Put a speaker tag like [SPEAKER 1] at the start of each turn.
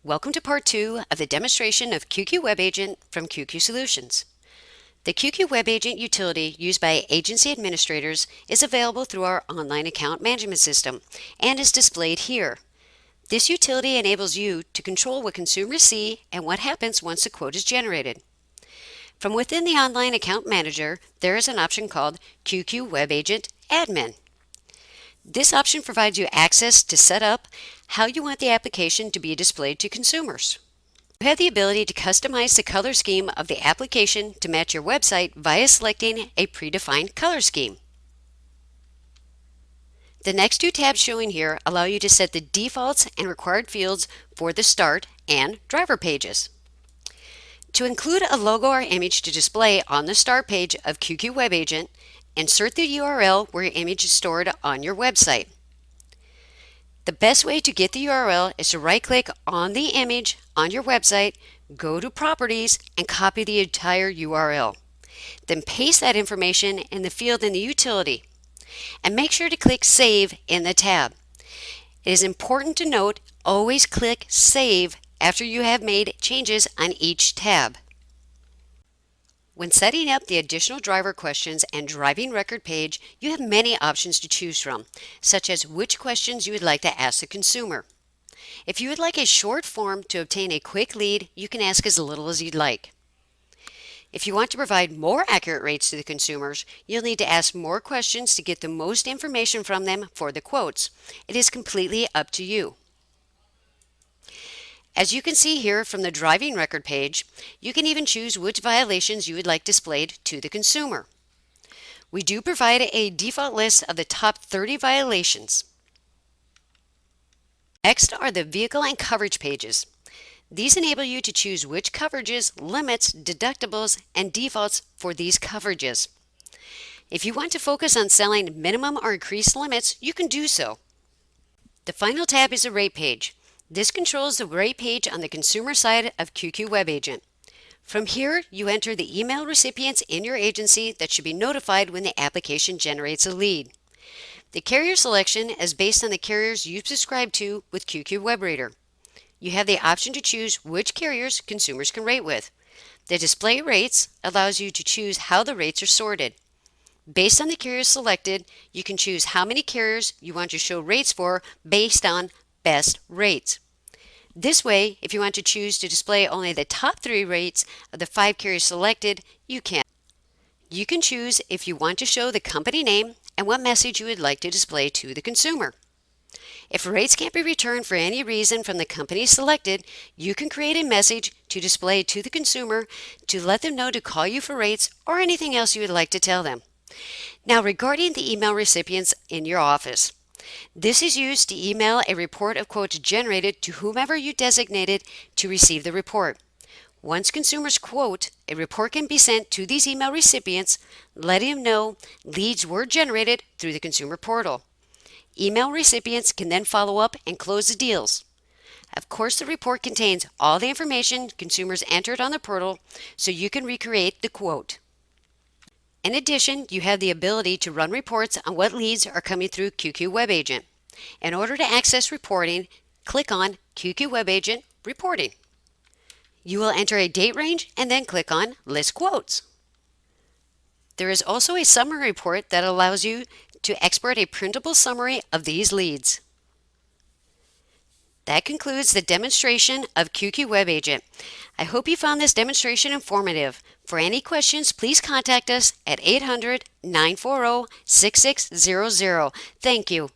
[SPEAKER 1] Welcome to part 2 of the demonstration of QQWebAgent from QQ Solutions. The QQWebAgent utility used by agency administrators is available through our online account management system and is displayed here. This utility enables you to control what consumers see and what happens once a quote is generated. From within the online account manager, there is an option called QQWebAgent Admin. This option provides you access to set up how you want the application to be displayed to consumers. You have the ability to customize the color scheme of the application to match your website via selecting a predefined color scheme. The next two tabs showing here allow you to set the defaults and required fields for the start and driver pages. To include a logo or image to display on the start page of QQWebAgent, insert the URL where your image is stored on your website. The best way to get the URL is to right-click on the image on your website, go to Properties, and copy the entire URL. Then paste that information in the field in the utility, and make sure to click Save in the tab. It is important to note, always click Save after you have made changes on each tab. When setting up the additional driver questions and driving record page, you have many options to choose from, such as which questions you would like to ask the consumer. If you would like a short form to obtain a quick lead, you can ask as little as you'd like. If you want to provide more accurate rates to the consumers, you'll need to ask more questions to get the most information from them for the quotes. It is completely up to you. As you can see here from the driving record page, you can even choose which violations you would like displayed to the consumer. We do provide a default list of the top 30 violations. Next are the vehicle and coverage pages. These enable you to choose which coverages, limits, deductibles, and defaults for these coverages. If you want to focus on selling minimum or increased limits, you can do so. The final tab is a rate page. This controls the rate page on the consumer side of QQWebAgent. From here, you enter the email recipients in your agency that should be notified when the application generates a lead. The carrier selection is based on the carriers you subscribe to with QQWebRater. You have the option to choose which carriers consumers can rate with. The display rates allows you to choose how the rates are sorted. Based on the carriers selected, you can choose how many carriers you want to show rates for based on best rates. This way, if you want to choose to display only the top 3 rates of the 5 carriers selected, you can. You can choose if you want to show the company name and what message you would like to display to the consumer. If rates can't be returned for any reason from the company selected, you can create a message to display to the consumer to let them know to call you for rates or anything else you would like to tell them. Now, regarding the email recipients in your office, this is used to email a report of quotes generated to whomever you designated to receive the report. Once consumers quote, a report can be sent to these email recipients, letting them know leads were generated through the consumer portal. Email recipients can then follow up and close the deals. Of course, the report contains all the information consumers entered on the portal, so you can recreate the quote. In addition, you have the ability to run reports on what leads are coming through QQWebAgent. In order to access reporting, click on QQWebAgent Reporting. You will enter a date range and then click on List Quotes. There is also a summary report that allows you to export a printable summary of these leads. That concludes the demonstration of QQWebAgent. I hope you found this demonstration informative. For any questions, please contact us at 800-940-6600. Thank you.